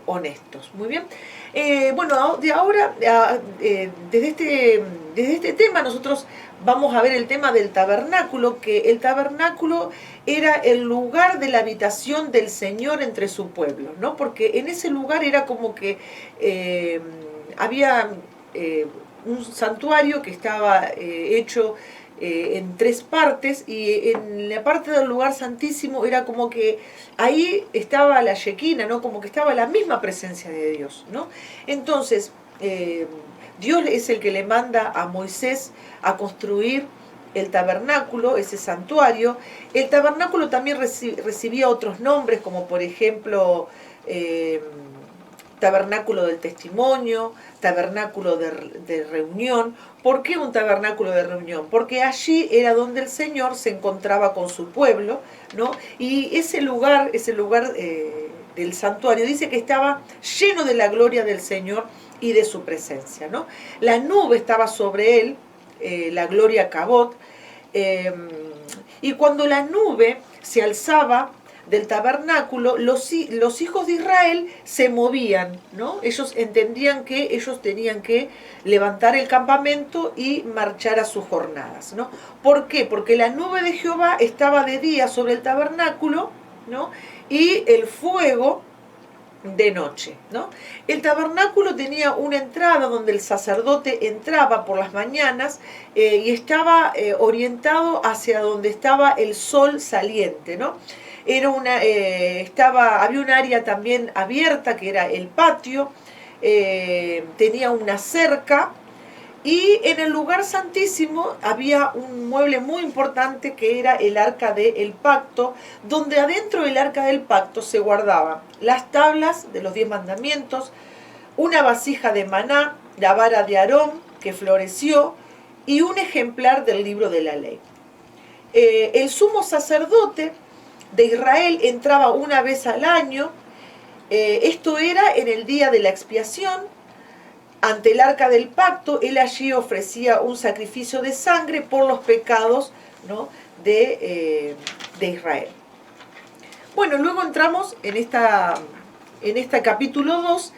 honestos. Muy bien. Bueno, de ahora, desde este tema, nosotros vamos a ver el tema del tabernáculo, que el tabernáculo era el lugar de la habitación del Señor entre su pueblo, ¿no? Porque en ese lugar era como que había un santuario que estaba hecho en tres partes, y en la parte del lugar santísimo era como que ahí estaba la Shekinah, ¿no? Como que estaba la misma presencia de Dios, ¿no? Entonces, Dios es el que le manda a Moisés a construir el tabernáculo, ese santuario. El tabernáculo también recibía otros nombres, como por ejemplo tabernáculo del testimonio, tabernáculo de reunión. ¿Por qué un tabernáculo de reunión? Porque allí era donde el Señor se encontraba con su pueblo, ¿no? Y ese lugar del santuario dice que estaba lleno de la gloria del Señor y de su presencia, ¿no? La nube estaba sobre él, la gloria Cabot, y cuando la nube se alzaba del tabernáculo, los hijos de Israel se movían, ¿no? Ellos entendían que ellos tenían que levantar el campamento y marchar a sus jornadas, ¿no? ¿Por qué? Porque la nube de Jehová estaba de día sobre el tabernáculo, ¿no? Y el fuego de noche, ¿no? El tabernáculo tenía una entrada donde el sacerdote entraba por las mañanas y estaba orientado hacia donde estaba el sol saliente, ¿no? Era había un área también abierta que era el patio, tenía una cerca, y en el lugar santísimo había un mueble muy importante que era el arca del pacto, donde adentro del arca del pacto se guardaban las tablas de los 10 mandamientos, una vasija de maná, la vara de Aarón que floreció y un ejemplar del libro de la ley. El sumo sacerdote de Israel entraba una vez al año, esto era en el día de la expiación. Ante el arca del pacto, él allí ofrecía un sacrificio de sangre por los pecados, ¿no? de Israel. Bueno, luego entramos en esta capítulo 2.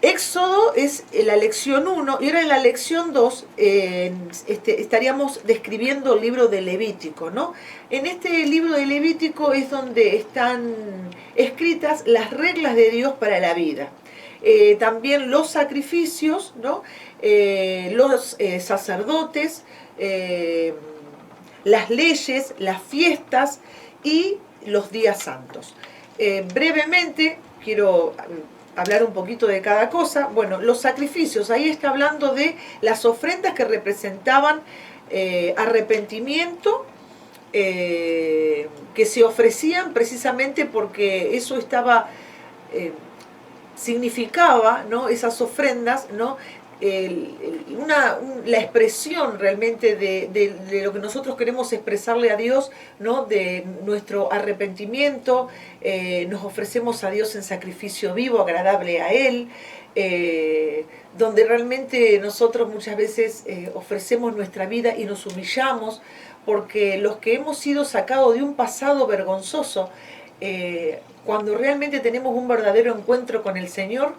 Éxodo es la lección 1, y ahora en la lección 2 estaríamos describiendo el libro de Levítico, ¿no? En este libro de Levítico es donde están escritas las reglas de Dios para la vida. También los sacrificios, ¿no? Los sacerdotes, las leyes, las fiestas y los días santos. Brevemente quiero hablar un poquito de cada cosa. Bueno, los sacrificios, ahí está hablando de las ofrendas que representaban arrepentimiento, que se ofrecían precisamente porque eso estaba significaba, ¿no? Esas ofrendas, ¿no? La expresión realmente de lo que nosotros queremos expresarle a Dios, ¿no? De nuestro arrepentimiento, nos ofrecemos a Dios en sacrificio vivo, agradable a Él, donde realmente nosotros muchas veces ofrecemos nuestra vida y nos humillamos, porque los que hemos sido sacados de un pasado vergonzoso, cuando realmente tenemos un verdadero encuentro con el Señor,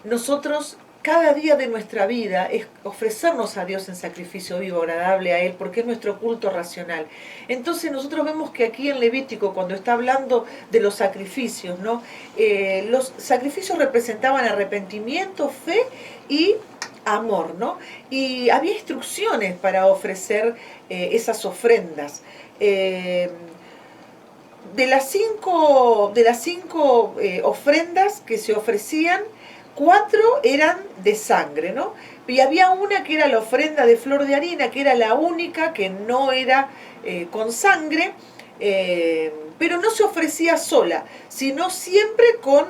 nosotros cada día de nuestra vida es ofrecernos a Dios en sacrificio vivo, agradable a Él, porque es nuestro culto racional. Entonces nosotros vemos que aquí en Levítico, cuando está hablando de los sacrificios, ¿no? Los sacrificios representaban arrepentimiento, fe y amor, ¿no? Y había instrucciones para ofrecer esas ofrendas. De las cinco ofrendas que se ofrecían, 4 eran de sangre, ¿no? Y había una que era la ofrenda de flor de harina, que era la única que no era con sangre, pero no se ofrecía sola, sino siempre con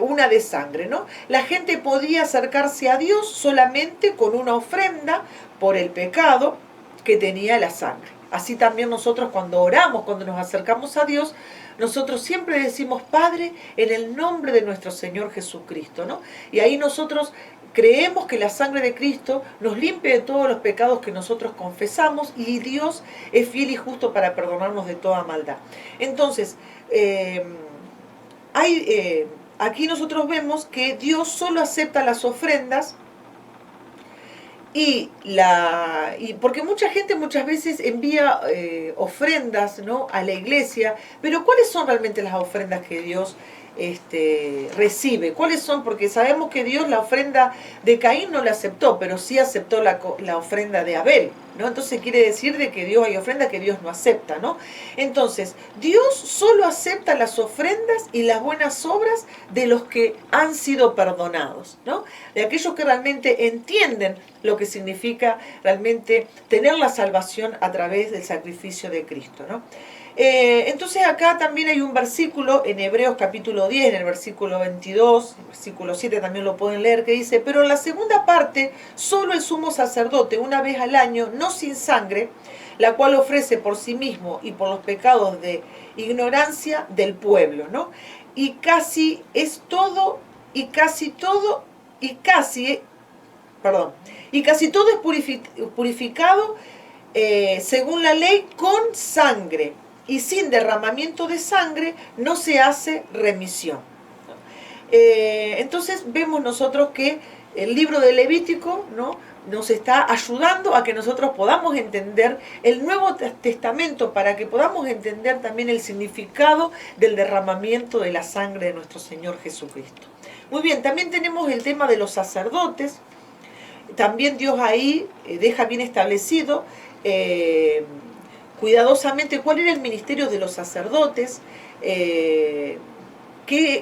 una de sangre, ¿no? La gente podía acercarse a Dios solamente con una ofrenda por el pecado que tenía la sangre. Así también nosotros cuando oramos, cuando nos acercamos a Dios, nosotros siempre decimos, Padre, en el nombre de nuestro Señor Jesucristo, ¿no? Y ahí nosotros creemos que la sangre de Cristo nos limpia de todos los pecados que nosotros confesamos, y Dios es fiel y justo para perdonarnos de toda maldad. Entonces, hay aquí nosotros vemos que Dios solo acepta las ofrendas y porque mucha gente muchas veces envía ofrendas, ¿no?, a la iglesia, pero ¿cuáles son realmente las ofrendas que Dios recibe? ¿Cuáles son? Porque sabemos que Dios la ofrenda de Caín no la aceptó, pero sí aceptó la ofrenda de Abel, ¿no? Entonces quiere decir de que Dios hay ofrendas que Dios no acepta, ¿no? Entonces, Dios solo acepta las ofrendas y las buenas obras de los que han sido perdonados, ¿no? De aquellos que realmente entienden lo que significa realmente tener la salvación a través del sacrificio de Cristo, ¿no? Entonces acá también hay un versículo en Hebreos capítulo 10, en el versículo 22, el versículo 7 también lo pueden leer, que dice: pero en la segunda parte, solo el sumo sacerdote una vez al año, no sin sangre, la cual ofrece por sí mismo y por los pecados de ignorancia del pueblo, ¿no? Y casi es todo, y casi todo, y casi, perdón, y casi todo es purificado según la ley con sangre, y sin derramamiento de sangre no se hace remisión. Entonces vemos nosotros que el libro de Levítico, ¿no?, nos está ayudando a que nosotros podamos entender el Nuevo Testamento, para que podamos entender también el significado del derramamiento de la sangre de nuestro Señor Jesucristo. Muy bien, también tenemos el tema de los sacerdotes. También Dios ahí deja bien establecido cuidadosamente cuál era el ministerio de los sacerdotes,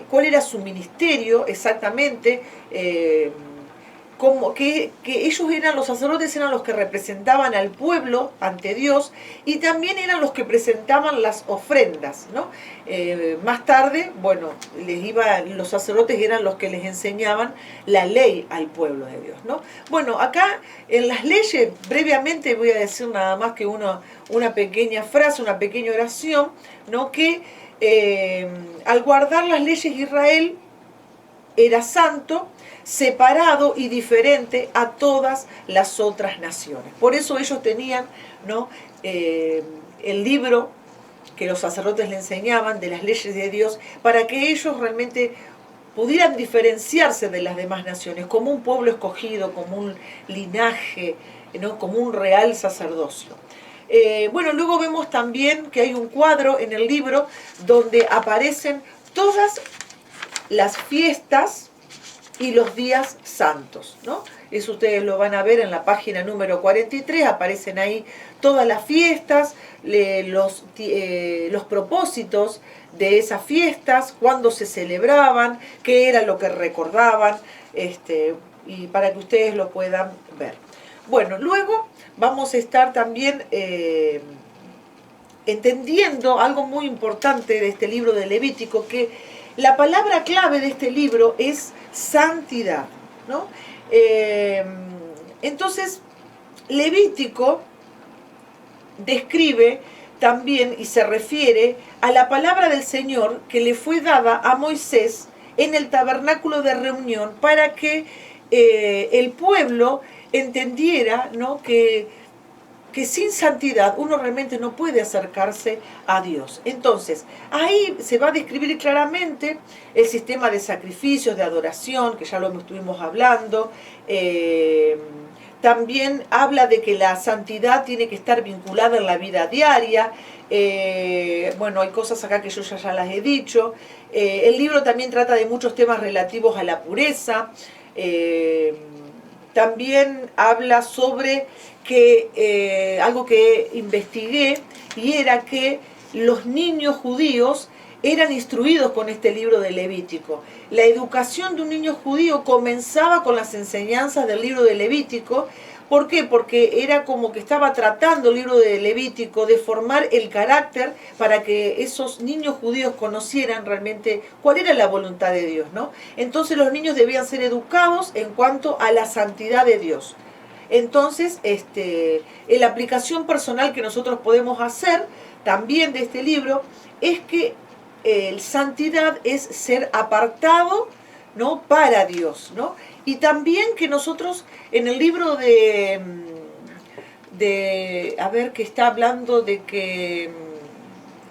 cuál era su ministerio exactamente, que ellos eran, los sacerdotes eran los que representaban al pueblo ante Dios, y también eran los que presentaban las ofrendas, ¿no? Más tarde, bueno, los sacerdotes eran los que les enseñaban la ley al pueblo de Dios, ¿no? Bueno, acá en las leyes, brevemente voy a decir nada más que una pequeña frase, una pequeña oración, ¿no?, que al guardar las leyes Israel era santo, separado y diferente a todas las otras naciones. Por eso ellos tenían, ¿no?, el libro que los sacerdotes le enseñaban de las leyes de Dios, para que ellos realmente pudieran diferenciarse de las demás naciones, como un pueblo escogido, como un linaje, ¿no?, como un real sacerdocio. Bueno, luego vemos también que hay un cuadro en el libro donde aparecen todas las fiestas y los días santos, ¿no? Eso ustedes lo van a ver en la página número 43, aparecen ahí todas las fiestas, los propósitos de esas fiestas, cuándo se celebraban, qué era lo que recordaban, y para que ustedes lo puedan ver. Bueno, luego vamos a estar también entendiendo algo muy importante de este libro de Levítico, que la palabra clave de este libro es santidad, ¿no? Entonces, Levítico describe también y se refiere a la palabra del Señor que le fue dada a Moisés en el tabernáculo de reunión, para que el pueblo entendiera, ¿no?, que sin santidad uno realmente no puede acercarse a Dios. Entonces, ahí se va a describir claramente el sistema de sacrificios, de adoración, que ya lo estuvimos hablando. También habla de que la santidad tiene que estar vinculada en la vida diaria. Bueno, hay cosas acá que yo ya las he dicho. El libro también trata de muchos temas relativos a la pureza. También habla sobre algo que investigué, y era que los niños judíos eran instruidos con este libro de Levítico. La educación de un niño judío comenzaba con las enseñanzas del libro de Levítico. ¿Por qué? Porque era como que estaba tratando el libro de Levítico de formar el carácter para que esos niños judíos conocieran realmente cuál era la voluntad de Dios, ¿no? Entonces los niños debían ser educados en cuanto a la santidad de Dios. Entonces, la aplicación personal que nosotros podemos hacer también de este libro es que santidad es ser apartado, ¿no?, para Dios, ¿no? Y también que nosotros en el libro que está hablando de que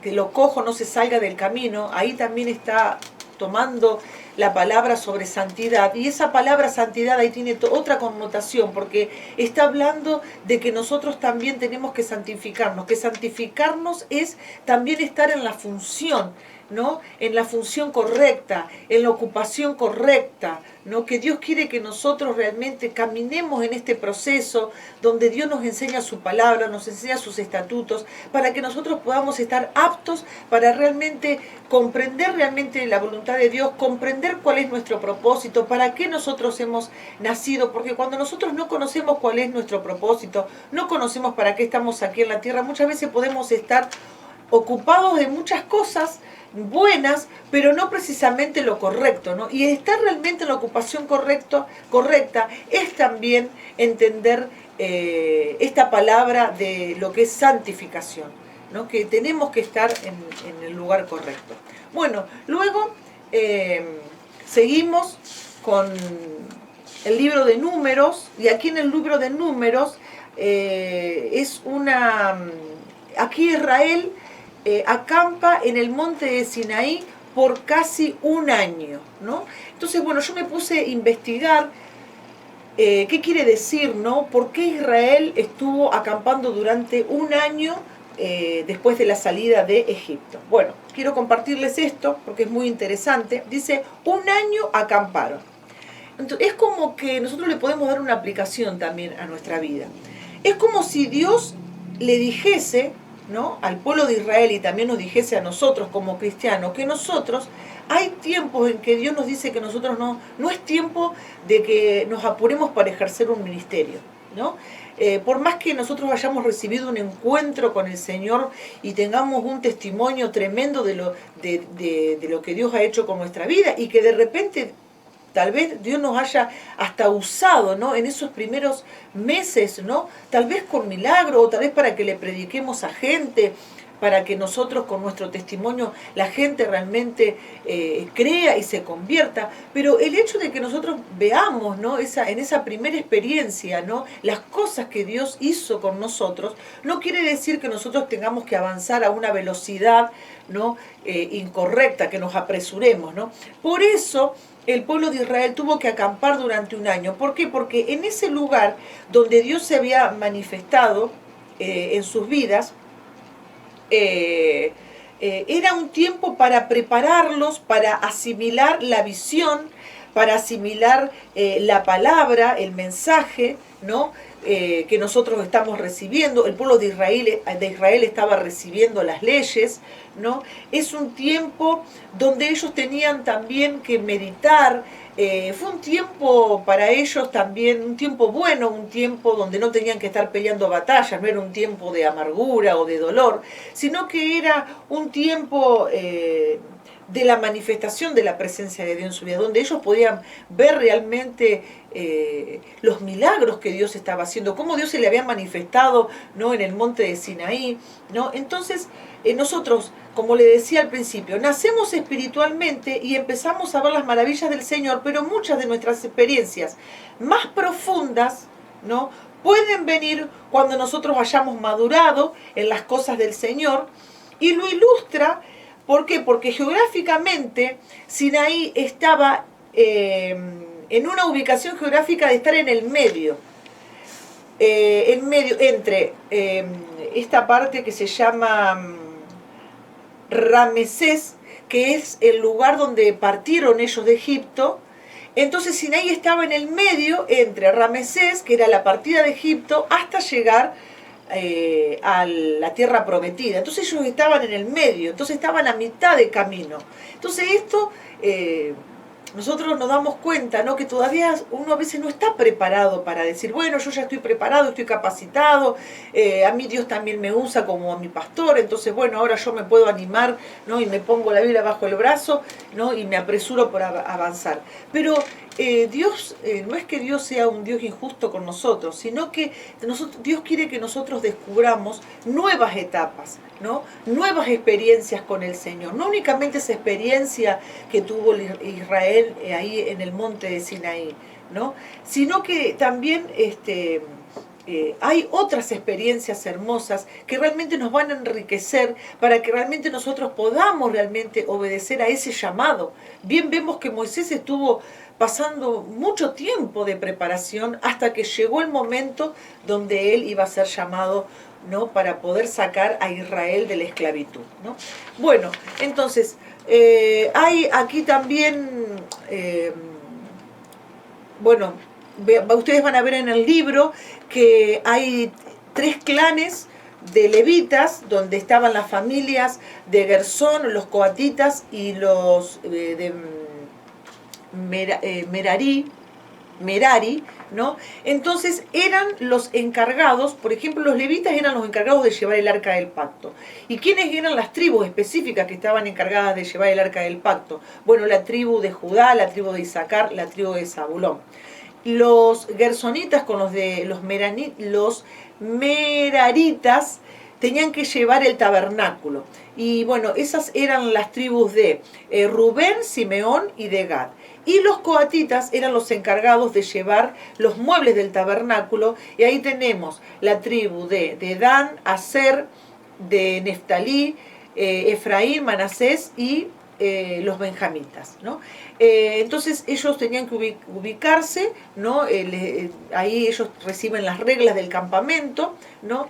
lo cojo no se salga del camino, ahí también está tomando la palabra sobre santidad, y esa palabra santidad ahí tiene otra connotación, porque está hablando de que nosotros también tenemos que santificarnos es también estar en la función, ¿no? En la función correcta, en la ocupación correcta, ¿no? Que Dios quiere que nosotros realmente caminemos en este proceso donde Dios nos enseña su palabra, nos enseña sus estatutos, para que nosotros podamos estar aptos para realmente comprender realmente la voluntad de Dios, comprender cuál es nuestro propósito, para qué nosotros hemos nacido, porque cuando nosotros no conocemos cuál es nuestro propósito, no conocemos para qué estamos aquí en la tierra, muchas veces podemos estar ocupados de muchas cosas buenas, pero no precisamente lo correcto, ¿no? Y estar realmente en la ocupación correcta es también entender esta palabra de lo que es santificación, ¿no? Que tenemos que estar en el lugar correcto. Bueno, luego seguimos con el libro de Números, y aquí en el libro de Números aquí Israel acampa en el monte de Sinaí por casi un año, ¿no? Entonces, bueno, yo me puse a investigar qué quiere decir, ¿no? ¿Por qué Israel estuvo acampando durante un año después de la salida de Egipto? Bueno, quiero compartirles esto porque es muy interesante. Dice, un año acamparon. Entonces, es como que nosotros le podemos dar una aplicación también a nuestra vida. Es como si Dios le dijese, ¿no?, al pueblo de Israel, y también nos dijese a nosotros como cristianos, que nosotros hay tiempos en que Dios nos dice que nosotros no es tiempo de que nos apuremos para ejercer un ministerio, ¿no? Por más que nosotros hayamos recibido un encuentro con el Señor y tengamos un testimonio tremendo de lo que Dios ha hecho con nuestra vida, y que de repente tal vez Dios nos haya hasta usado, ¿no?, en esos primeros meses, ¿no?, tal vez con milagro, o tal vez para que le prediquemos a gente, para que nosotros con nuestro testimonio la gente realmente crea y se convierta. Pero el hecho de que nosotros veamos, ¿no?, en esa primera experiencia, ¿no?, las cosas que Dios hizo con nosotros, no quiere decir que nosotros tengamos que avanzar a una velocidad, ¿no?, incorrecta, que nos apresuremos, ¿no? Por eso el pueblo de Israel tuvo que acampar durante un año. ¿Por qué? Porque en ese lugar donde Dios se había manifestado en sus vidas, era un tiempo para prepararlos, para asimilar la visión, para asimilar la palabra, el mensaje, ¿no?, que nosotros estamos recibiendo. El pueblo de Israel estaba recibiendo las leyes, ¿no? Es un tiempo donde ellos tenían también que meditar. Fue un tiempo para ellos también, un tiempo bueno, un tiempo donde no tenían que estar peleando batallas, no era un tiempo de amargura o de dolor, sino que era un tiempo de la manifestación de la presencia de Dios en su vida, donde ellos podían ver realmente los milagros que Dios estaba haciendo, cómo Dios se le había manifestado, ¿no?, en el monte de Sinaí, ¿no? Entonces, nosotros, como le decía al principio, nacemos espiritualmente y empezamos a ver las maravillas del Señor, pero muchas de nuestras experiencias más profundas, ¿no?, pueden venir cuando nosotros hayamos madurado en las cosas del Señor. Y lo ilustra, ¿por qué? Porque geográficamente Sinaí estaba en una ubicación geográfica de estar en el medio, entre esta parte que se llama Ramesés, que es el lugar donde partieron ellos de Egipto. Entonces Sinaí estaba en el medio entre Ramesés, que era la partida de Egipto, hasta llegar a la tierra prometida. Entonces ellos estaban en el medio, entonces estaban a mitad de camino. Entonces esto, nosotros nos damos cuenta, ¿no?, que todavía uno a veces no está preparado para decir, bueno, yo ya estoy preparado, estoy capacitado, a mí Dios también me usa como a mi pastor, entonces bueno, ahora yo me puedo animar, ¿no?, y me pongo la Biblia bajo el brazo, ¿no?, y me apresuro por avanzar. Pero Dios, no es que Dios sea un Dios injusto con nosotros, sino que Dios quiere que nosotros descubramos nuevas etapas, ¿no?, nuevas experiencias con el Señor. No únicamente esa experiencia que tuvo Israel ahí en el monte de Sinaí, ¿no?, sino que también hay otras experiencias hermosas que realmente nos van a enriquecer para que realmente nosotros podamos realmente obedecer a ese llamado. Bien vemos que Moisés estuvo pasando mucho tiempo de preparación hasta que llegó el momento donde él iba a ser llamado, ¿no?, para poder sacar a Israel de la esclavitud, ¿no? Bueno, entonces, hay aquí también, bueno, ustedes van a ver en el libro que hay 3 clanes de levitas, donde estaban las familias de Gersón, los coatitas y los de Merari, ¿no? Entonces eran los encargados, por ejemplo, los levitas eran los encargados de llevar el arca del pacto. ¿Y quiénes eran las tribus específicas que estaban encargadas de llevar el arca del pacto? Bueno, la tribu de Judá, la tribu de Isaacar, la tribu de Zabulón. Los gersonitas con los meraritas tenían que llevar el tabernáculo. Y bueno, esas eran las tribus de Rubén, Simeón y de Gad. Y los coatitas eran los encargados de llevar los muebles del tabernáculo. Y ahí tenemos la tribu de Dan, Aser, de Neftalí, Efraín, Manasés y los benjamitas, ¿no? Entonces ellos tenían que ubicarse, ¿no? Ahí ellos reciben las reglas del campamento, ¿no?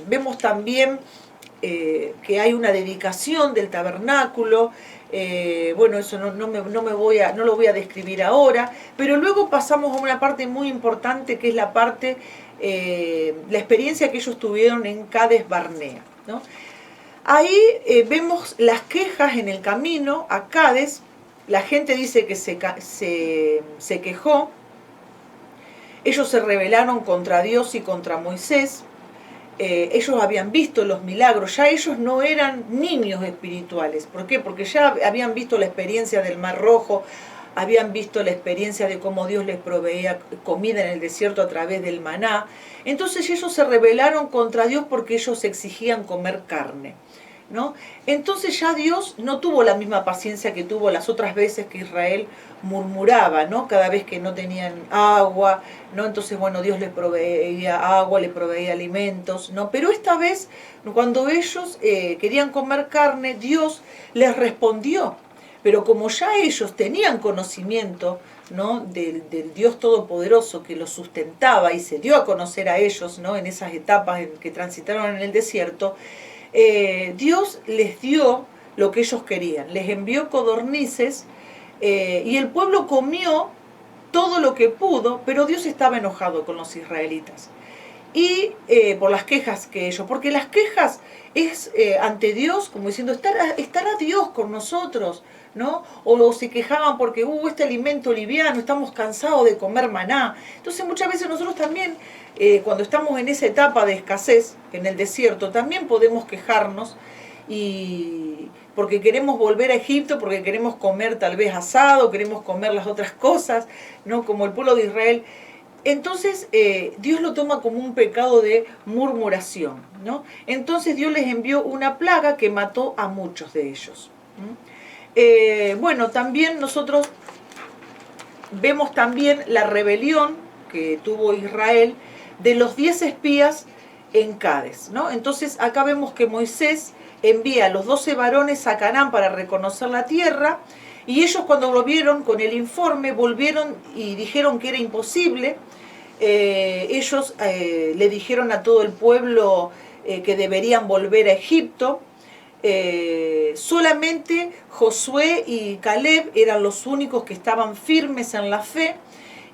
Vemos también que hay una dedicación del tabernáculo. Bueno, eso no lo voy a describir ahora, pero luego pasamos a una parte muy importante que es la parte, la experiencia que ellos tuvieron en Cades Barnea, ¿no? Ahí vemos las quejas en el camino a Cades. La gente dice que se quejó. Ellos se rebelaron contra Dios y contra Moisés. Ellos habían visto los milagros. Ya ellos no eran niños espirituales. ¿Por qué? Porque ya habían visto la experiencia del Mar Rojo. Habían visto la experiencia de cómo Dios les proveía comida en el desierto a través del maná. Entonces ellos se rebelaron contra Dios porque ellos exigían comer carne, ¿no? Entonces ya Dios no tuvo la misma paciencia que tuvo las otras veces que Israel murmuraba, ¿no? Cada vez que no tenían agua, ¿no? Entonces, bueno, Dios les proveía agua, les proveía alimentos, ¿no? Pero esta vez, cuando ellos querían comer carne, Dios les respondió. Pero como ya ellos tenían conocimiento, ¿no?, del Dios Todopoderoso que los sustentaba y se dio a conocer a ellos, ¿no?, en esas etapas en que transitaron en el desierto, Dios les dio lo que ellos querían. Les envió codornices y el pueblo comió todo lo que pudo, pero Dios estaba enojado con los israelitas. Y por las quejas que ellos, porque las quejas es ante Dios, como diciendo, estará Dios con nosotros, ¿no? O se quejaban porque este alimento liviano, estamos cansados de comer maná. Entonces muchas veces nosotros también, cuando estamos en esa etapa de escasez, en el desierto, también podemos quejarnos y porque queremos volver a Egipto, porque queremos comer tal vez asado, queremos comer las otras cosas, ¿no?, como el pueblo de Israel. Entonces Dios lo toma como un pecado de murmuración, ¿no? Entonces Dios les envió una plaga que mató a muchos de ellos. Bueno, también nosotros vemos también la rebelión que tuvo Israel de los 10 espías en Cades, ¿no? Entonces acá vemos que Moisés envía a los 12 varones a Canaán para reconocer la tierra. Y ellos, cuando lo vieron con el informe, volvieron y dijeron que era imposible. Ellos le dijeron a todo el pueblo que deberían volver a Egipto. Solamente Josué y Caleb eran los únicos que estaban firmes en la fe.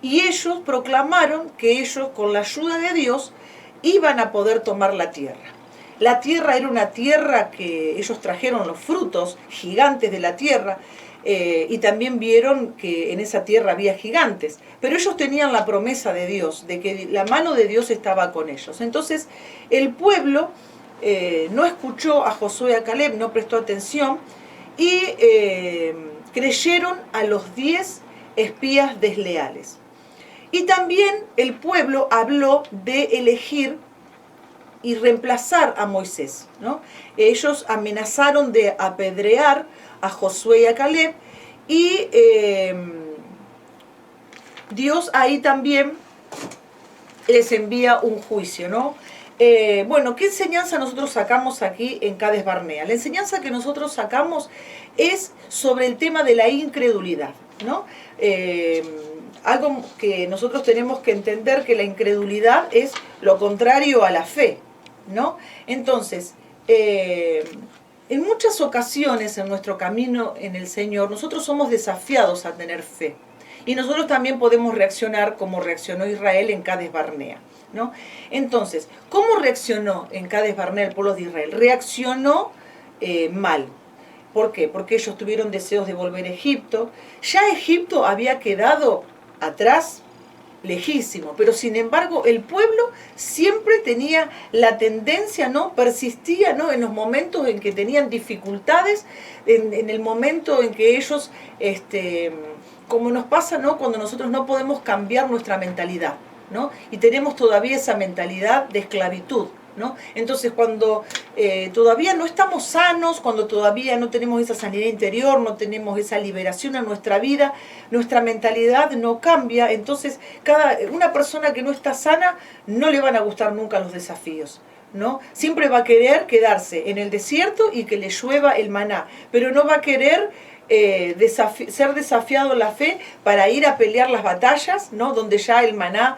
Y ellos proclamaron que ellos, con la ayuda de Dios, iban a poder tomar la tierra. La tierra era una tierra que ellos trajeron los frutos gigantes de la tierra. Y también vieron que en esa tierra había gigantes, pero ellos tenían la promesa de Dios, de que la mano de Dios estaba con ellos. Entonces el pueblo no escuchó a Josué y a Caleb, no prestó atención y creyeron a los 10 espías desleales. Y también el pueblo habló de elegir y reemplazar a Moisés, ¿no? Ellos amenazaron de apedrear a Josué y a Caleb y Dios ahí también les envía un juicio, ¿no? Bueno, ¿qué enseñanza nosotros sacamos aquí en Cades Barnea? La enseñanza que nosotros sacamos es sobre el tema de la incredulidad, ¿no? Algo que nosotros tenemos que entender, que la incredulidad es lo contrario a la fe, ¿no? Entonces, en muchas ocasiones en nuestro camino en el Señor, nosotros somos desafiados a tener fe. Y nosotros también podemos reaccionar como reaccionó Israel en Cades Barnea, ¿no? Entonces, ¿cómo reaccionó en Cades Barnea el pueblo de Israel? Reaccionó mal. ¿Por qué? Porque ellos tuvieron deseos de volver a Egipto. Ya Egipto había quedado atrás, lejísimo, pero sin embargo el pueblo siempre tenía la tendencia, ¿no? Persistía, ¿no? En los momentos en que tenían dificultades, en el momento en que ellos, como nos pasa, ¿no? Cuando nosotros no podemos cambiar nuestra mentalidad, ¿no? Y tenemos todavía esa mentalidad de esclavitud, ¿no? Entonces cuando todavía no estamos sanos, cuando todavía no tenemos esa sanidad interior, no tenemos esa liberación en nuestra vida, nuestra mentalidad no cambia. Entonces una persona que no está sana no le van a gustar nunca los desafíos, ¿no? Siempre va a querer quedarse en el desierto y que le llueva el maná, pero no va a querer ser desafiado en la fe para ir a pelear las batallas, ¿no? Donde ya el maná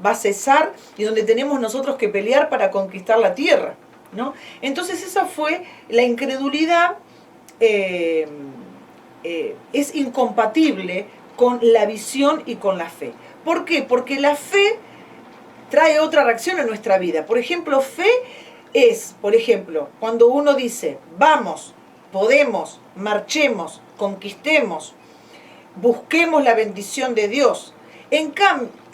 va a cesar y donde tenemos nosotros que pelear para conquistar la tierra, ¿no? Entonces esa fue la incredulidad, es incompatible con la visión y con la fe. ¿Por qué? Porque la fe trae otra reacción en nuestra vida. Por ejemplo, fe es, por ejemplo, cuando uno dice, vamos, podemos, marchemos, conquistemos, busquemos la bendición de Dios.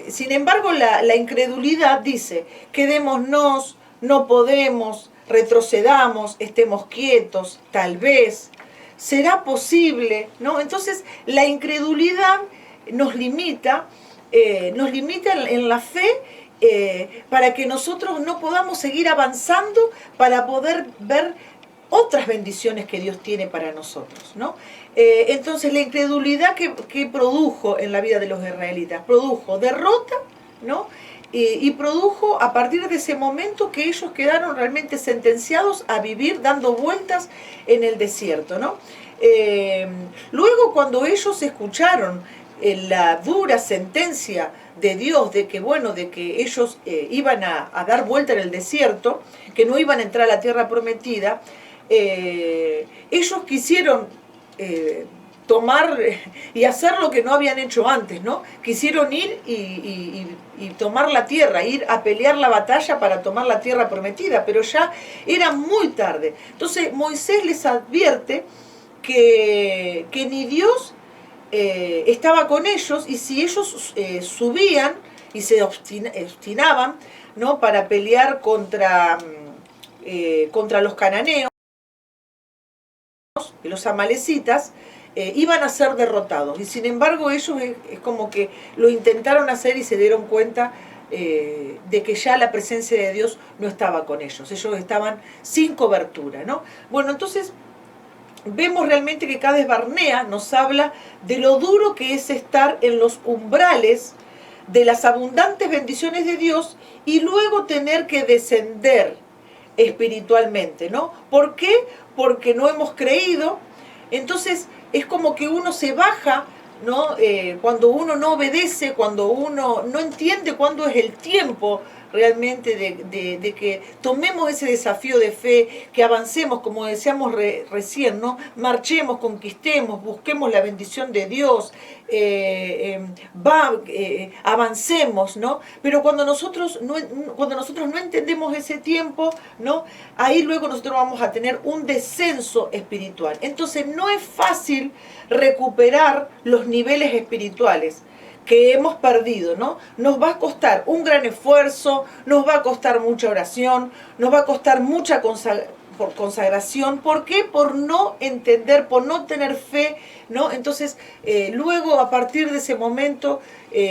Sin embargo, la incredulidad dice, quedémonos, no podemos, retrocedamos, estemos quietos, tal vez, será posible, ¿no? Entonces, la incredulidad nos limita en la fe, para que nosotros no podamos seguir avanzando, para poder ver otras bendiciones que Dios tiene para nosotros, ¿no? Entonces la incredulidad que produjo en la vida de los israelitas, produjo derrota, ¿no? Y produjo a partir de ese momento que ellos quedaron realmente sentenciados a vivir dando vueltas en el desierto, ¿no? Luego cuando ellos escucharon la dura sentencia de Dios de que, bueno, de que ellos iban a dar vuelta en el desierto, que no iban a entrar a la tierra prometida, ellos quisieron tomar y hacer lo que no habían hecho antes, ¿no? Quisieron ir y tomar la tierra, ir a pelear la batalla para tomar la tierra prometida, pero ya era muy tarde. Entonces Moisés les advierte que ni Dios estaba con ellos, y si ellos subían y se obstinaban, ¿no? Para pelear contra los cananeos y los amalecitas, iban a ser derrotados. Y sin embargo ellos es como que lo intentaron hacer y se dieron cuenta de que ya la presencia de Dios no estaba con ellos. Ellos estaban sin cobertura, ¿no? Bueno, entonces vemos realmente que Cades Barnea nos habla de lo duro que es estar en los umbrales de las abundantes bendiciones de Dios y luego tener que descender espiritualmente, ¿no? ¿Por qué? Porque no hemos creído. Entonces es como que uno se baja, ¿no? Cuando uno no obedece, cuando uno no entiende cuándo es el tiempo realmente de que tomemos ese desafío de fe, que avancemos, como decíamos recién, ¿no? Marchemos, conquistemos, busquemos la bendición de Dios, avancemos, ¿no? Pero cuando nosotros no entendemos ese tiempo, ¿no? Ahí luego nosotros vamos a tener un descenso espiritual. Entonces no es fácil recuperar los niveles espirituales que hemos perdido, ¿no? Nos va a costar un gran esfuerzo, nos va a costar mucha oración, nos va a costar mucha consagración. ¿Por qué? Por no entender, por no tener fe, ¿no? Entonces, luego a partir de ese momento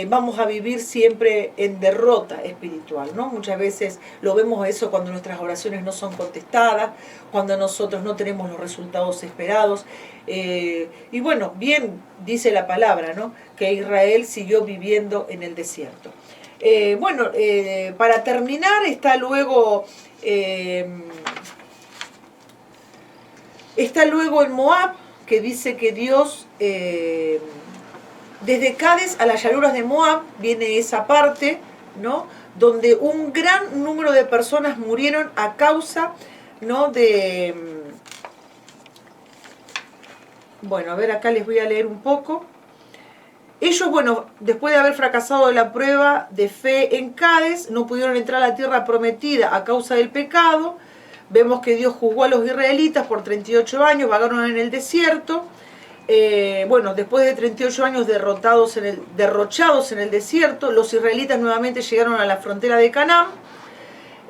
vamos a vivir siempre en derrota espiritual, ¿no? Muchas veces lo vemos eso cuando nuestras oraciones no son contestadas, cuando nosotros no tenemos los resultados esperados. Y bueno, bien dice la palabra, ¿no? Que Israel siguió viviendo en el desierto. Para terminar está luego en Moab, que dice que Dios, desde Cades a las llanuras de Moab, viene esa parte, ¿no? Donde un gran número de personas murieron a causa, ¿no? Bueno, a ver, acá les voy a leer un poco. Ellos, después de haber fracasado de la prueba de fe en Cades, no pudieron entrar a la tierra prometida a causa del pecado. Vemos que Dios juzgó a los israelitas por 38 años, vagaron en el desierto. Después de 38 años derrochados en el desierto, los israelitas nuevamente llegaron a la frontera de Canaán.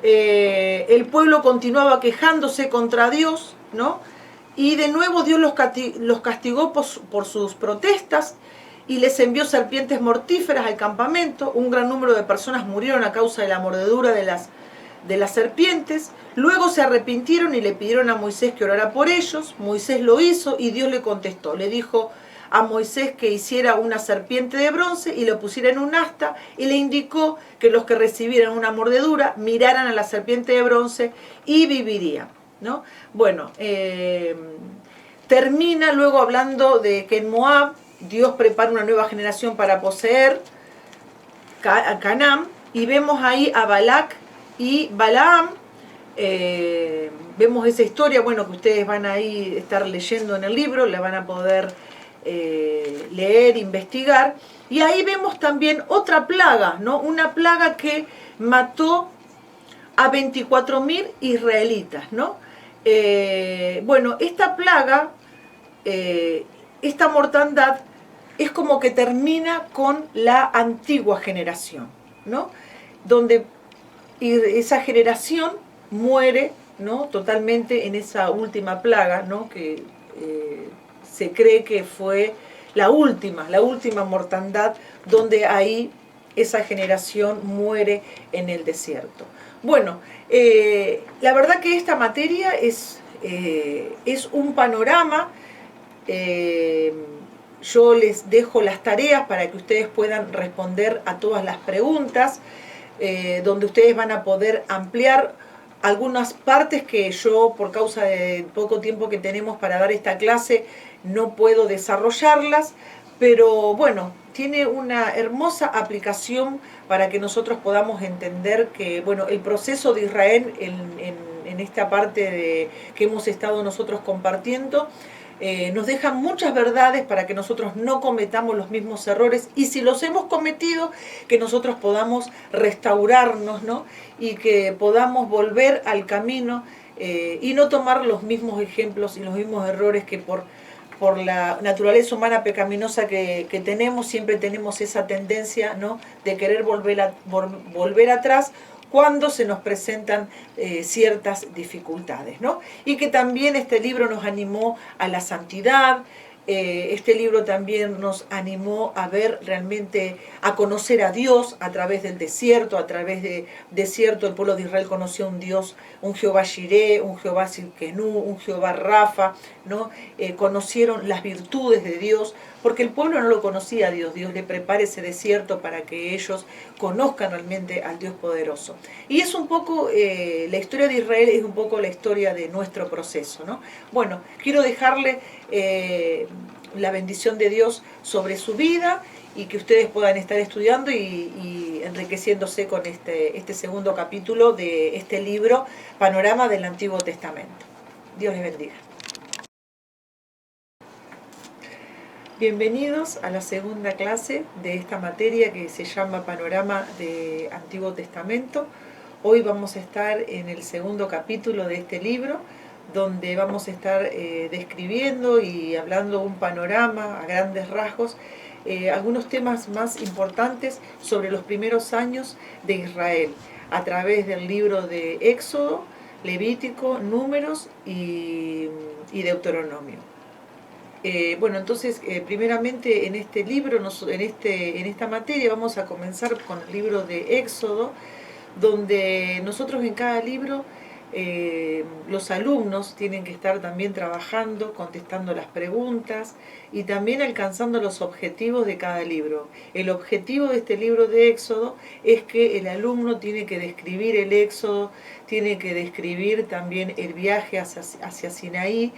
El pueblo continuaba quejándose contra Dios, ¿no? Y de nuevo Dios los castigó por sus protestas y les envió serpientes mortíferas al campamento. Un gran número de personas murieron a causa de la mordedura de las serpientes. Luego se arrepintieron y le pidieron a Moisés que orara por ellos. Moisés lo hizo y Dios le contestó. Le dijo a Moisés que hiciera una serpiente de bronce y lo pusiera en un asta, y le indicó que los que recibieran una mordedura miraran a la serpiente de bronce y vivirían, ¿no? Termina luego hablando de que en Moab Dios prepara una nueva generación para poseer Canaán, y vemos ahí a Balac y Balaam. Vemos esa historia, que ustedes van a estar leyendo en el libro, la van a poder leer, investigar, y ahí vemos también otra plaga, ¿no? Una plaga que mató a 24.000 israelitas, ¿no? Esta plaga, esta mortandad, es como que termina con la antigua generación, ¿no? Donde esa generación muere, ¿no? Totalmente en esa última plaga, ¿no? Que se cree que fue la última mortandad, donde ahí esa generación muere en el desierto. La verdad que esta materia es un panorama. Yo les dejo las tareas para que ustedes puedan responder a todas las preguntas, donde ustedes van a poder ampliar algunas partes que yo, por causa del poco tiempo que tenemos para dar esta clase, no puedo desarrollarlas, pero tiene una hermosa aplicación para que nosotros podamos entender que, el proceso de Israel en esta parte que hemos estado nosotros compartiendo, nos deja muchas verdades para que nosotros no cometamos los mismos errores, y si los hemos cometido, que nosotros podamos restaurarnos, ¿no? Y que podamos volver al camino, y no tomar los mismos ejemplos y los mismos errores que por la naturaleza humana pecaminosa que tenemos, siempre tenemos esa tendencia, ¿no? De querer volver atrás cuando se nos presentan ciertas dificultades, ¿no? Y que también este libro nos animó a la santidad. Este libro también nos animó a ver realmente, a conocer a Dios a través del desierto. A través del desierto el pueblo de Israel conoció un Dios, un Jehová Jireh, un Jehová Sidkenu, un Jehová Rafa, ¿no? Conocieron las virtudes de Dios, porque el pueblo no lo conocía a Dios. Dios le prepara ese desierto para que ellos conozcan realmente al Dios poderoso. Y es un poco, la historia de Israel es un poco la historia de nuestro proceso, ¿no? Quiero dejarle la bendición de Dios sobre su vida, y que ustedes puedan estar estudiando y enriqueciéndose con este segundo capítulo de este libro, Panorama del Antiguo Testamento. Dios les bendiga. Bienvenidos a la segunda clase de esta materia que se llama Panorama de Antiguo Testamento. Hoy vamos a estar en el segundo capítulo de este libro, donde vamos a estar describiendo y hablando un panorama a grandes rasgos, algunos temas más importantes sobre los primeros años de Israel, a través del libro de Éxodo, Levítico, Números y Deuteronomio. Primeramente en este libro, en esta materia, vamos a comenzar con el libro de Éxodo, donde nosotros en cada libro Los alumnos tienen que estar también trabajando, contestando las preguntas y también alcanzando los objetivos de cada libro. El objetivo de este libro de Éxodo es que el alumno tiene que describir el Éxodo, tiene que describir también el viaje hacia Sinaí,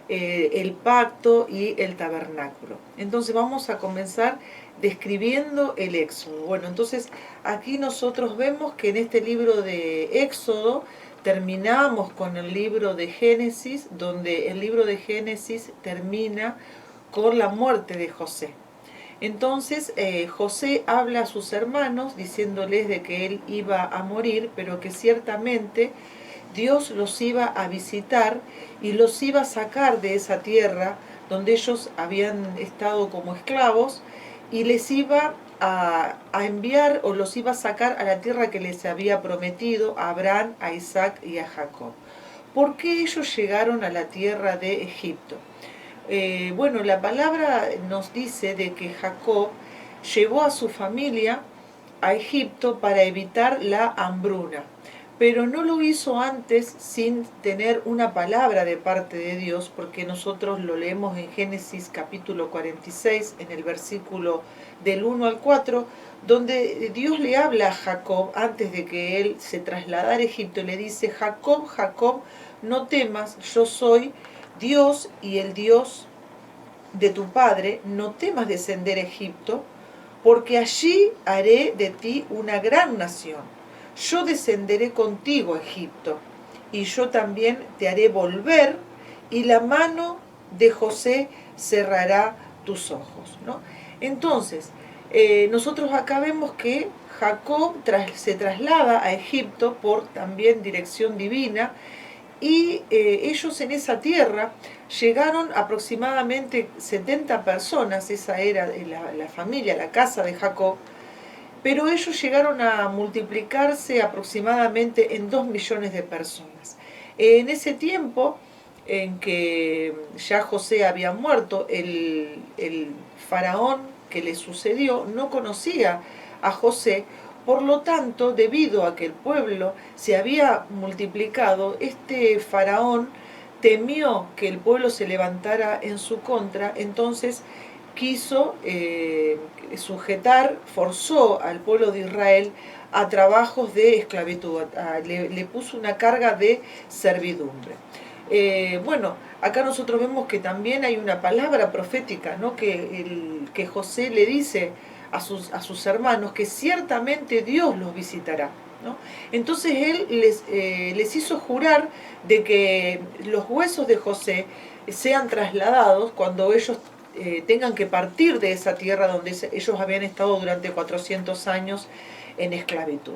el pacto y el tabernáculo. Entonces vamos a comenzar describiendo el Éxodo. Bueno, entonces aquí nosotros vemos que en este libro de Éxodo terminamos con el libro de Génesis, donde el libro de Génesis termina con la muerte de José. Entonces José habla a sus hermanos diciéndoles de que él iba a morir, pero que ciertamente Dios los iba a visitar y los iba a sacar de esa tierra donde ellos habían estado como esclavos y les iba a enviar o los iba a sacar a la tierra que les había prometido a Abraham, a Isaac y a Jacob. ¿Por qué ellos llegaron a la tierra de Egipto? Bueno, la palabra nos dice de que Jacob llevó a su familia a Egipto para evitar la hambruna, pero no lo hizo antes sin tener una palabra de parte de Dios, porque nosotros lo leemos en Génesis capítulo 46, en el versículo del 1 al 4, donde Dios le habla a Jacob antes de que él se trasladara a Egipto, le dice: Jacob, Jacob, no temas, yo soy Dios y el Dios de tu padre, no temas descender a Egipto, porque allí haré de ti una gran nación. Yo descenderé contigo a Egipto, y yo también te haré volver, y la mano de José cerrará tus ojos, ¿no? Entonces, nosotros acá vemos que Jacob se traslada a Egipto por también dirección divina, y ellos en esa tierra llegaron aproximadamente 70 personas, esa era la familia, la casa de Jacob, pero ellos llegaron a multiplicarse aproximadamente en 2 millones de personas. En ese tiempo en que ya José había muerto, el faraón que le sucedió no conocía a José. Por lo tanto, debido a que el pueblo se había multiplicado, este faraón temió que el pueblo se levantara en su contra, entonces quiso forzó al pueblo de Israel a trabajos de esclavitud, le puso una carga de servidumbre. Bueno, acá nosotros vemos que también hay una palabra profética, ¿no? que José le dice a sus hermanos que ciertamente Dios los visitará, ¿no? Entonces él les hizo jurar de que los huesos de José sean trasladados cuando ellos tengan que partir de esa tierra donde ellos habían estado durante 400 años en esclavitud.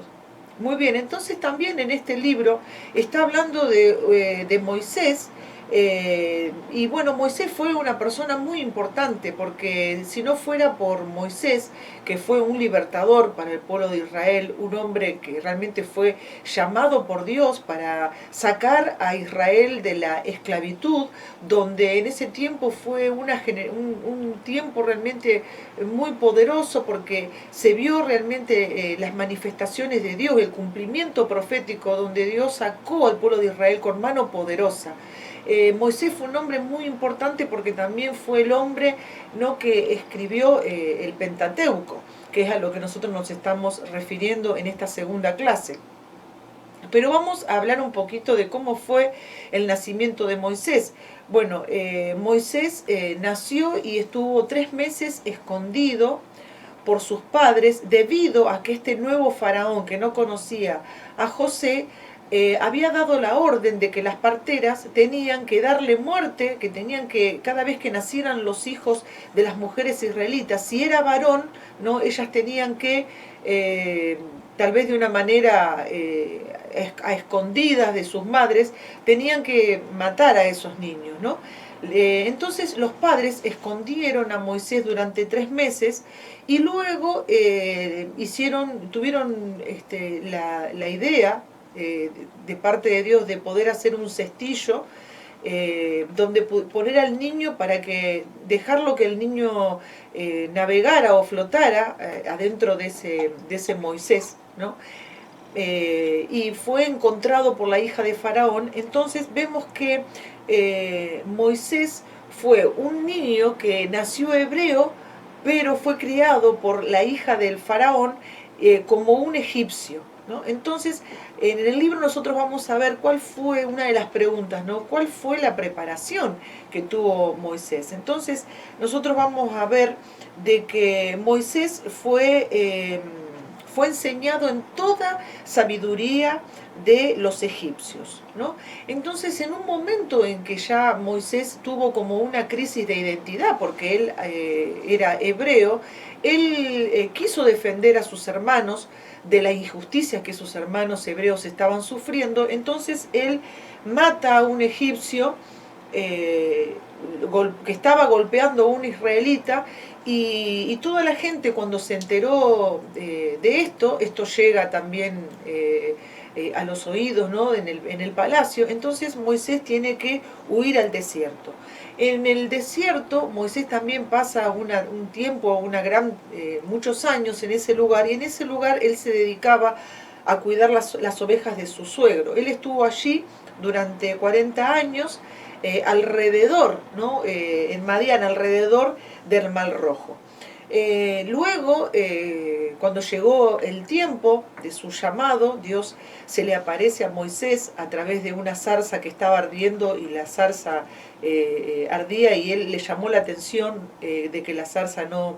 Muy bien, entonces también en este libro está hablando de Moisés, y bueno, Moisés fue una persona muy importante, porque si no fuera por Moisés, que fue un libertador para el pueblo de Israel, un hombre que realmente fue llamado por Dios para sacar a Israel de la esclavitud, donde en ese tiempo fue un tiempo realmente muy poderoso, porque se vio realmente las manifestaciones de Dios, el cumplimiento profético, donde Dios sacó al pueblo de Israel con mano poderosa. Moisés fue un hombre muy importante porque también fue el hombre, ¿no?, que escribió el Pentateuco, que es a lo que nosotros nos estamos refiriendo en esta segunda clase. Pero vamos a hablar un poquito de cómo fue el nacimiento de Moisés. Bueno, Moisés nació y estuvo 3 meses escondido por sus padres debido a que este nuevo faraón, que no conocía a José, había dado la orden de que las parteras tenían que darle muerte, que tenían que, cada vez que nacieran los hijos de las mujeres israelitas, si era varón, ¿no?, ellas tenían que, tal vez de una manera a escondidas de sus madres, tenían que matar a esos niños, ¿no? Entonces los padres escondieron a Moisés durante 3 meses y luego tuvieron la idea de parte de Dios de poder hacer un cestillo donde poner al niño para que dejarlo que el niño navegara o flotara adentro de ese Moisés, ¿no? y fue encontrado por la hija de Faraón. Entonces vemos que Moisés fue un niño que nació hebreo, pero fue criado por la hija del Faraón como un egipcio, ¿no? Entonces, en el libro nosotros vamos a ver cuál fue una de las preguntas, ¿no? ¿Cuál fue la preparación que tuvo Moisés? Entonces, nosotros vamos a ver de que Moisés fue enseñado en toda sabiduría de los egipcios, ¿no? Entonces, en un momento en que ya Moisés tuvo como una crisis de identidad, porque él era hebreo, él quiso defender a sus hermanos de la injusticia que sus hermanos hebreos estaban sufriendo. Entonces él mata a un egipcio que estaba golpeando a un israelita, y toda la gente, cuando se enteró de esto llega también a los oídos, ¿no? en el palacio. Entonces Moisés tiene que huir al desierto. En el desierto Moisés también pasa un tiempo, muchos años en ese lugar, y en ese lugar él se dedicaba a cuidar las ovejas de su suegro. Él estuvo allí durante 40 años, alrededor, ¿no? En Madián, alrededor del Mar Rojo. Luego, cuando llegó el tiempo de su llamado, Dios se le aparece a Moisés a través de una zarza que estaba ardiendo, y la zarza ardía, y él le llamó la atención de que la zarza no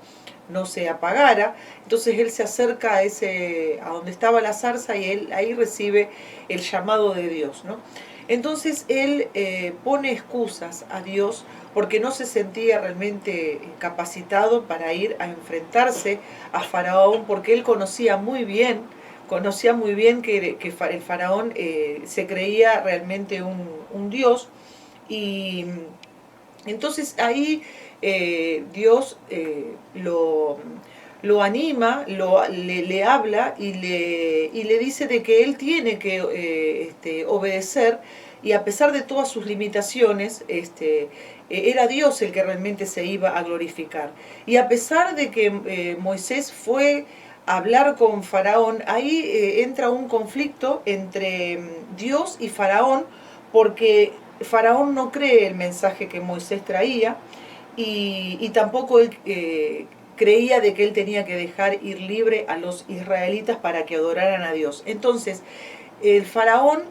se apagara. Entonces él se acerca a donde estaba la zarza, y él ahí recibe el llamado de Dios, ¿no? Entonces él pone excusas a Dios porque no se sentía realmente capacitado para ir a enfrentarse a Faraón, porque él conocía muy bien que el Faraón se creía realmente un dios. Y entonces ahí Dios lo anima, le habla, y le dice de que él tiene que obedecer, y a pesar de todas sus limitaciones, era Dios el que realmente se iba a glorificar. Y a pesar de que Moisés fue a hablar con Faraón, ahí entra un conflicto entre Dios y Faraón, porque Faraón no cree el mensaje que Moisés traía, y tampoco él creía de que él tenía que dejar ir libre a los israelitas para que adoraran a Dios. Entonces, el Faraón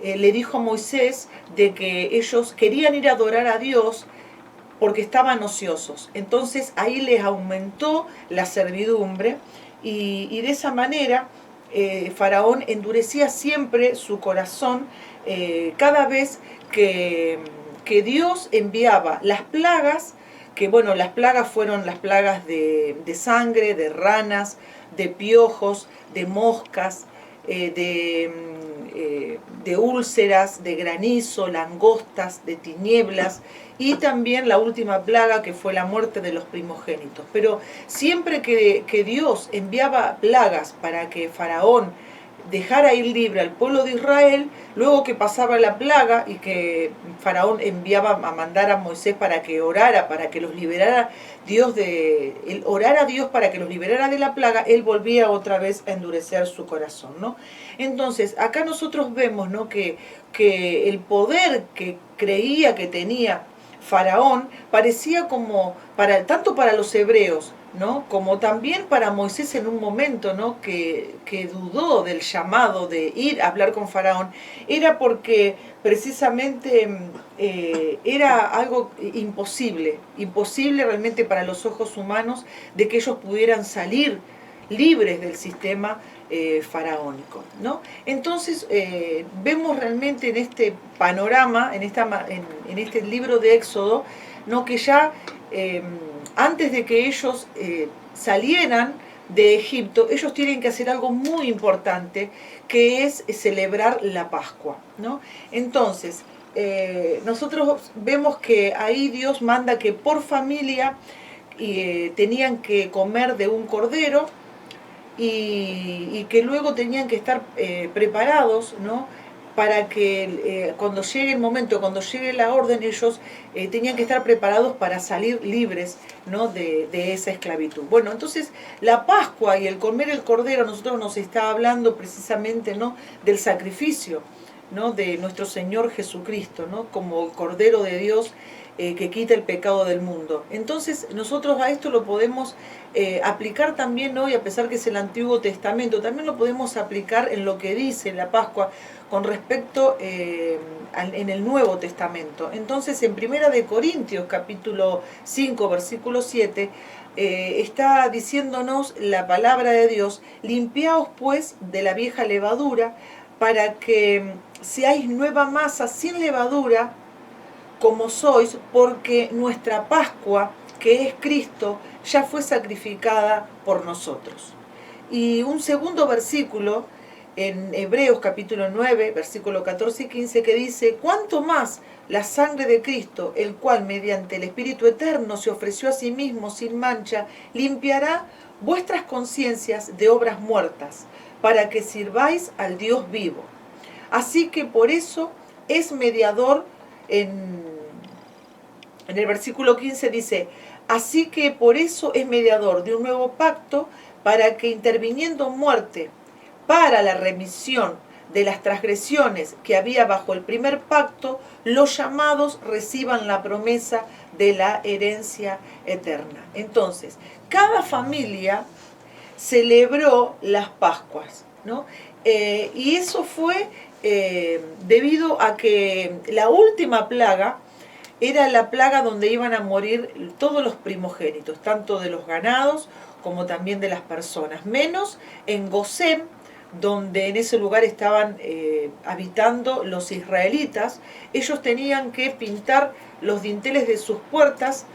le dijo a Moisés de que ellos querían ir a adorar a Dios porque estaban ociosos. Entonces ahí les aumentó la servidumbre, y de esa manera Faraón endurecía siempre su corazón cada vez que Dios enviaba las plagas, que bueno, las plagas fueron las plagas de sangre, de ranas, de piojos, de moscas, de úlceras, de granizo, langostas, de tinieblas, y también la última plaga, que fue la muerte de los primogénitos. Pero siempre que Dios enviaba plagas para que Faraón dejara ir libre al pueblo de Israel, luego que pasaba la plaga y que Faraón enviaba a mandar a Moisés para que orara, para que los liberara, él orara a Dios para que los liberara de la plaga, él volvía otra vez a endurecer su corazón, ¿no? Entonces, acá nosotros vemos, ¿no?, que el poder que creía que tenía Faraón parecía como, tanto para los hebreos, ¿no?, como también para Moisés en un momento, ¿no?, que dudó del llamado de ir a hablar con Faraón, era porque precisamente era algo imposible realmente para los ojos humanos, de que ellos pudieran salir libres del sistema faraónico, ¿no? Entonces vemos realmente en este panorama, en este libro de Éxodo, ¿no?, que ya antes de que ellos salieran de Egipto, ellos tienen que hacer algo muy importante, que es celebrar la Pascua, ¿no? Entonces, nosotros vemos que ahí Dios manda que por familia tenían que comer de un cordero, y que luego tenían que estar preparados, ¿no?, para que cuando llegue el momento, cuando llegue la orden, ellos tenían que estar preparados para salir libres, ¿no?, de esa esclavitud. Bueno, entonces la Pascua y el comer el cordero, a nosotros nos está hablando precisamente, ¿no?, del sacrificio, ¿no?, de nuestro Señor Jesucristo, ¿no?, como el Cordero de Dios que quita el pecado del mundo. Entonces nosotros a esto lo podemos aplicar también hoy, a pesar que es el Antiguo Testamento, también lo podemos aplicar en lo que dice la Pascua con respecto en el Nuevo Testamento. Entonces en Primera de Corintios capítulo 5 versículo 7 está diciéndonos la palabra de Dios: limpiaos pues de la vieja levadura, para que seáis nueva masa sin levadura, como sois, porque nuestra Pascua, que es Cristo, ya fue sacrificada por nosotros. Y un segundo versículo en Hebreos capítulo 9, versículo 14 y 15, que dice: cuánto más la sangre de Cristo, el cual mediante el Espíritu Eterno se ofreció a sí mismo sin mancha, limpiará vuestras conciencias de obras muertas, para que sirváis al Dios vivo. Así que por eso es mediador. En el versículo 15 dice: así que por eso es mediador de un nuevo pacto, para que interviniendo muerte para la remisión de las transgresiones que había bajo el primer pacto, los llamados reciban la promesa de la herencia eterna. Entonces, cada familia celebró las Pascuas, ¿no? Y eso fue debido a que la última plaga era la plaga donde iban a morir todos los primogénitos, tanto de los ganados como también de las personas, menos en Gosén, donde en ese lugar estaban habitando los israelitas. Ellos tenían que pintar los dinteles de sus puertas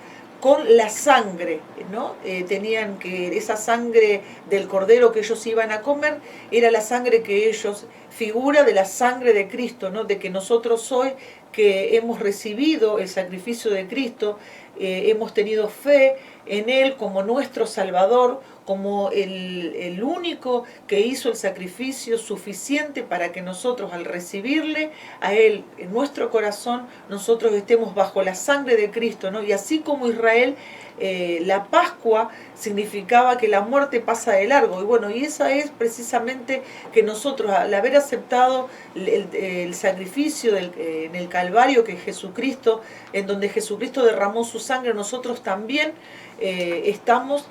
con la sangre, ¿no? Tenían que, esa sangre del cordero que ellos iban a comer, era la sangre que ellos, figura de la sangre de Cristo, ¿no?, de que nosotros hoy, que hemos recibido el sacrificio de Cristo, hemos tenido fe en Él como nuestro Salvador, como el único que hizo el sacrificio suficiente para que nosotros, al recibirle a Él en nuestro corazón, nosotros estemos bajo la sangre de Cristo, ¿no? Y así como Israel, la Pascua significaba que la muerte pasa de largo. Y bueno, y esa es precisamente que nosotros, al haber aceptado el sacrificio en el Calvario, que es Jesucristo, en donde Jesucristo derramó su sangre, nosotros también estamos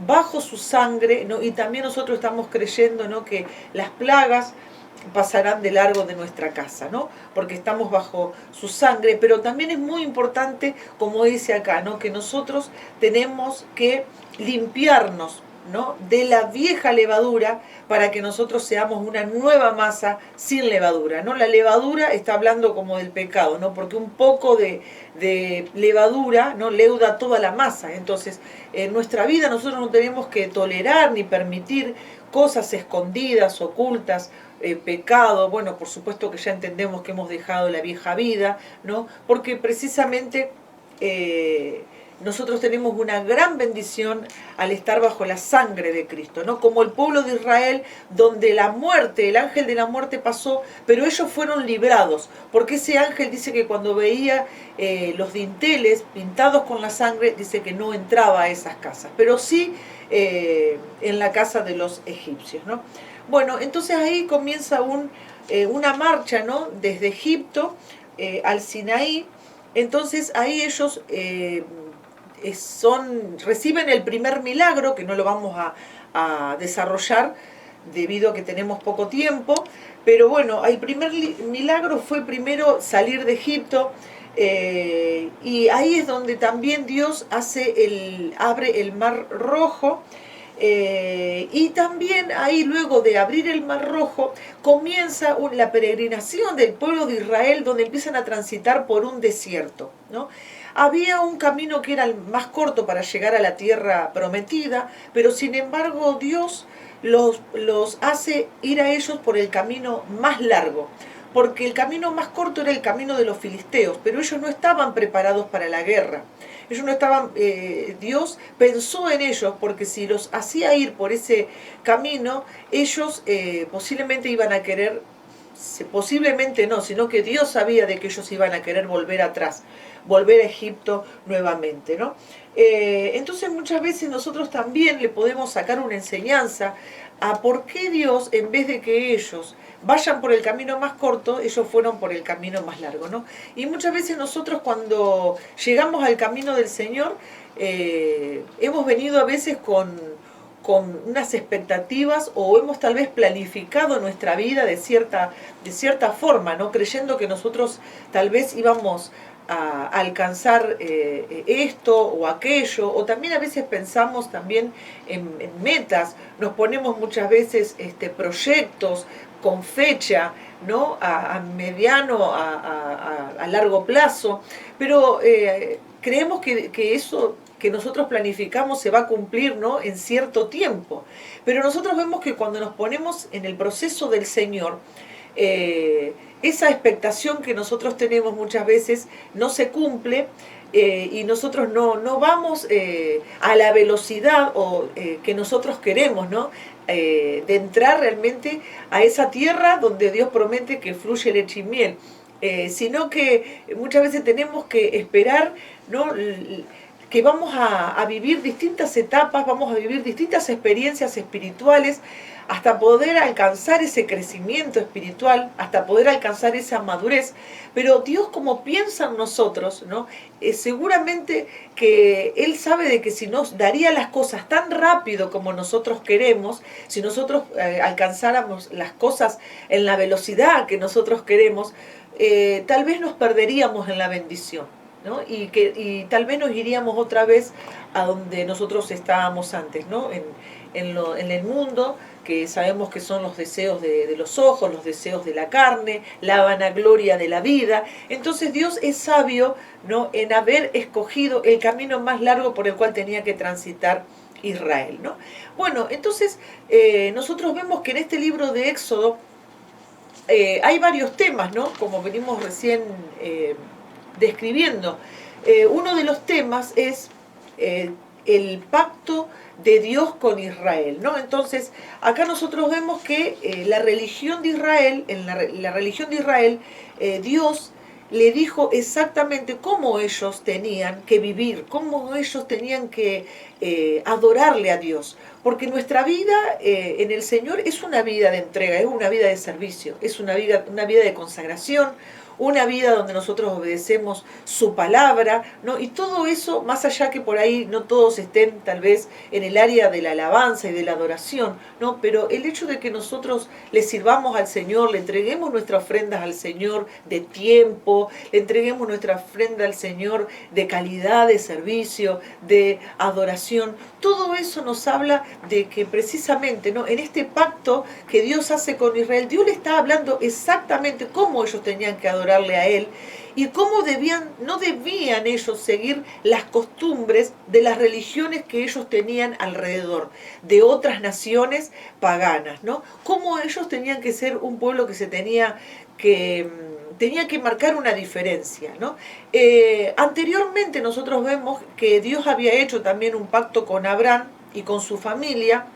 bajo su sangre, ¿no? Y también nosotros estamos creyendo, ¿no?, que las plagas pasarán de largo de nuestra casa, ¿no?, porque estamos bajo su sangre. Pero también es muy importante, como dice acá, ¿no?, que nosotros tenemos que limpiarnos, ¿no?, de la vieja levadura, para que nosotros seamos una nueva masa sin levadura, ¿no? La levadura está hablando como del pecado, ¿no?, porque un poco de levadura, ¿no?, leuda toda la masa. Entonces, en nuestra vida nosotros no tenemos que tolerar ni permitir cosas escondidas, ocultas, pecado. Bueno, por supuesto que ya entendemos que hemos dejado la vieja vida, ¿no?, porque precisamente nosotros tenemos una gran bendición al estar bajo la sangre de Cristo, ¿no? Como el pueblo de Israel, donde la muerte, el ángel de la muerte pasó, pero ellos fueron librados, porque ese ángel dice que cuando veía los dinteles pintados con la sangre, dice que no entraba a esas casas, pero sí en la casa de los egipcios, ¿no? Bueno, entonces ahí comienza una marcha, ¿no?, desde Egipto al Sinaí. Entonces ahí ellos reciben el primer milagro, que no lo vamos a desarrollar debido a que tenemos poco tiempo, pero bueno, el primer milagro fue primero salir de Egipto, y ahí es donde también Dios abre el mar rojo. Y también ahí, luego de abrir el mar rojo, comienza la peregrinación del pueblo de Israel, donde empiezan a transitar por un desierto, ¿no? Había un camino que era el más corto para llegar a la tierra prometida, pero sin embargo Dios los hace ir a ellos por el camino más largo, porque el camino más corto era el camino de los filisteos, pero ellos no estaban preparados para la guerra. Ellos no estaban, Dios pensó en ellos, porque si los hacía ir por ese camino, ellos posiblemente iban a querer posiblemente no, sino que Dios sabía de que ellos iban a querer volver atrás, volver a Egipto nuevamente, ¿no? Entonces muchas veces nosotros también le podemos sacar una enseñanza a por qué Dios, en vez de que ellos vayan por el camino más corto, ellos fueron por el camino más largo, ¿no? Y muchas veces nosotros cuando llegamos al camino del Señor, hemos venido a veces con unas expectativas o hemos tal vez planificado nuestra vida de cierta forma, ¿no? Creyendo que nosotros tal vez íbamos a alcanzar esto o aquello, o también a veces pensamos también en metas, nos ponemos muchas veces proyectos con fecha, ¿no? A mediano, a largo plazo, pero creemos que eso que nosotros planificamos se va a cumplir, ¿no? En cierto tiempo. Pero nosotros vemos que cuando nos ponemos en el proceso del Señor, esa expectación que nosotros tenemos muchas veces no se cumple, y nosotros no vamos a la velocidad que nosotros queremos, ¿no? De entrar realmente a esa tierra donde Dios promete que fluye leche y miel, sino que muchas veces tenemos que esperar, ¿no? Que vamos a vivir distintas etapas, vamos a vivir distintas experiencias espirituales hasta poder alcanzar ese crecimiento espiritual, hasta poder alcanzar esa madurez. Pero Dios, como piensa en nosotros, ¿no? Seguramente que Él sabe de que si nos daría las cosas tan rápido como nosotros queremos, si nosotros alcanzáramos las cosas en la velocidad que nosotros queremos, tal vez nos perderíamos en la bendición, ¿no? Y tal vez nos iríamos otra vez a donde nosotros estábamos antes, ¿no? En el mundo, que sabemos que son los deseos de los ojos, los deseos de la carne, la vanagloria de la vida. Entonces Dios es sabio, ¿no? En haber escogido el camino más largo por el cual tenía que transitar Israel, ¿no? Bueno, entonces nosotros vemos que en este libro de Éxodo hay varios temas, ¿no? Como venimos recién describiendo. Uno de los temas es el pacto de Dios con Israel, ¿no? Entonces, acá nosotros vemos que la religión de Israel, en la religión de Israel, Dios le dijo exactamente cómo ellos tenían que vivir, cómo ellos tenían que adorarle a Dios. Porque nuestra vida en el Señor es una vida de entrega, es una vida de servicio, es una vida de consagración, una vida donde nosotros obedecemos su palabra, ¿no? Y todo eso, más allá que por ahí no todos estén tal vez en el área de la alabanza y de la adoración, ¿no? Pero el hecho de que nosotros le sirvamos al Señor, le entreguemos nuestras ofrendas al Señor de tiempo, le entreguemos nuestra ofrenda al Señor de calidad, de servicio, de adoración, todo eso nos habla de que precisamente, ¿no? En este pacto que Dios hace con Israel, Dios le está hablando exactamente cómo ellos tenían que adorarle a Él y cómo no debían ellos seguir las costumbres de las religiones que ellos tenían alrededor, de otras naciones paganas, ¿no? Cómo ellos tenían que ser un pueblo que tenía que marcar una diferencia, ¿no? Anteriormente nosotros vemos que Dios había hecho también un pacto con Abraham y con su familia.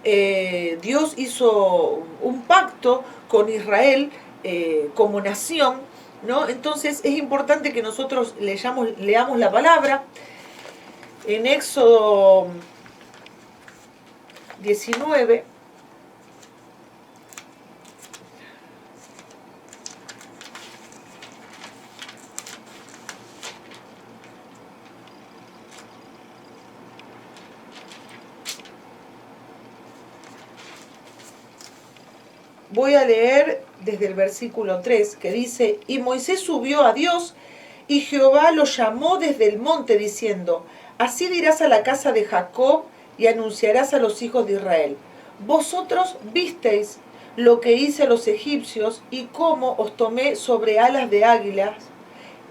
Dios hizo un pacto con Israel como nación, ¿no? Entonces es importante que nosotros leamos la palabra en Éxodo 19. Voy a leer desde el versículo 3, que dice: y Moisés subió a Dios, y Jehová lo llamó desde el monte, diciendo: así dirás a la casa de Jacob, y anunciarás a los hijos de Israel: vosotros visteis lo que hice a los egipcios, y cómo os tomé sobre alas de águilas,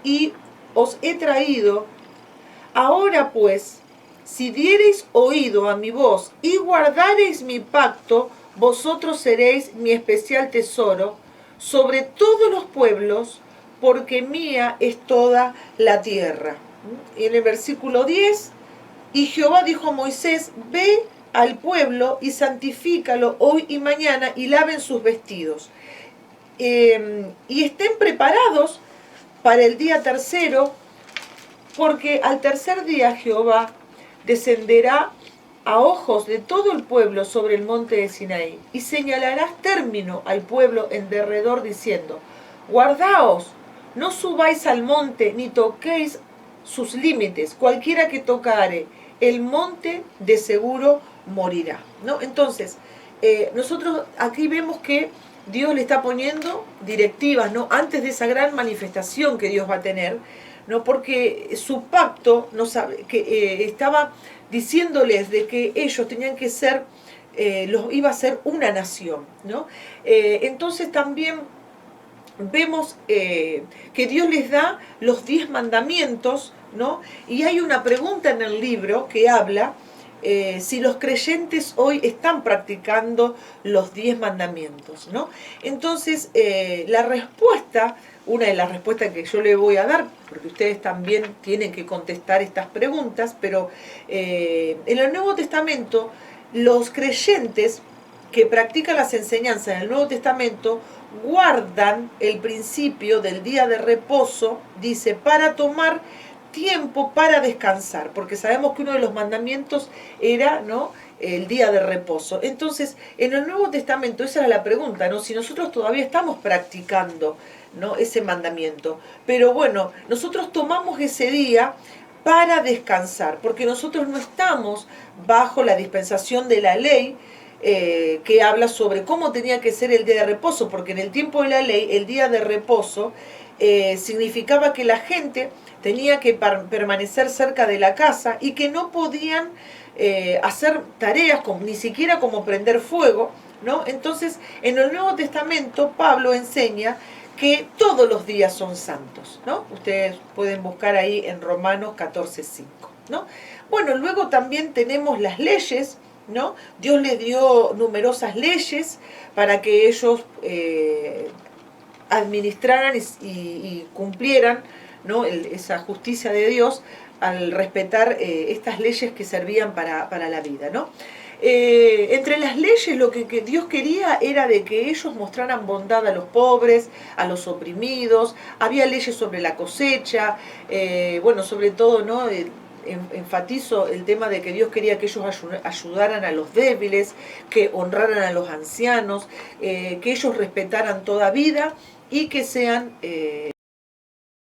y os he traído. Ahora pues, si diereis oído a mi voz, y guardareis mi pacto, vosotros seréis mi especial tesoro sobre todos los pueblos, porque mía es toda la tierra. Y en el versículo 10, y Jehová dijo a Moisés: ve al pueblo y santifícalo hoy y mañana, y laven sus vestidos. y estén preparados para el día tercero, porque al tercer día Jehová descenderá a ojos de todo el pueblo sobre el monte de Sinaí, y señalarás término al pueblo en derredor diciendo, guardaos, no subáis al monte, ni toquéis sus límites, cualquiera que tocare el monte de seguro morirá, ¿no? Entonces, nosotros aquí vemos que Dios le está poniendo directivas, ¿no? Antes de esa gran manifestación que Dios va a tener, ¿no? Porque su pacto no sabe, que estaba diciéndoles de que ellos tenían que ser, iba a ser una nación, ¿no? Entonces también vemos que Dios les da los 10 mandamientos, ¿no? Y hay una pregunta en el libro que habla si los creyentes hoy están practicando los 10 mandamientos, ¿no? Entonces, la respuesta, una de las respuestas que yo le voy a dar, porque ustedes también tienen que contestar estas preguntas, pero en el Nuevo Testamento, los creyentes que practican las enseñanzas del Nuevo Testamento guardan el principio del día de reposo, dice, para tomar tiempo para descansar, porque sabemos que uno de los mandamientos era, ¿no?, el día de reposo. Entonces, en el Nuevo Testamento, esa era la pregunta, ¿no?, si nosotros todavía estamos practicando, ¿no?, ese mandamiento. Pero bueno, nosotros tomamos ese día para descansar, porque nosotros no estamos bajo la dispensación de la ley, que habla sobre cómo tenía que ser el día de reposo, porque en el tiempo de la ley el día de reposo significaba que la gente tenía que permanecer cerca de la casa y que no podían hacer tareas ni siquiera como prender fuego, ¿no? Entonces, en el Nuevo Testamento Pablo enseña que todos los días son santos, ¿no? Ustedes pueden buscar ahí en Romanos 14:5, ¿no? Bueno, luego también tenemos las leyes, ¿no? Dios les dio numerosas leyes para que ellos administraran y cumplieran, ¿no?, esa justicia de Dios al respetar estas leyes que servían para la vida, ¿no? Entre las leyes lo que Dios quería era de que ellos mostraran bondad a los pobres, a los oprimidos, había leyes sobre la cosecha, bueno, sobre todo, ¿no?, enfatizo el tema de que Dios quería que ellos ayudaran a los débiles, que honraran a los ancianos, que ellos respetaran toda vida y que sean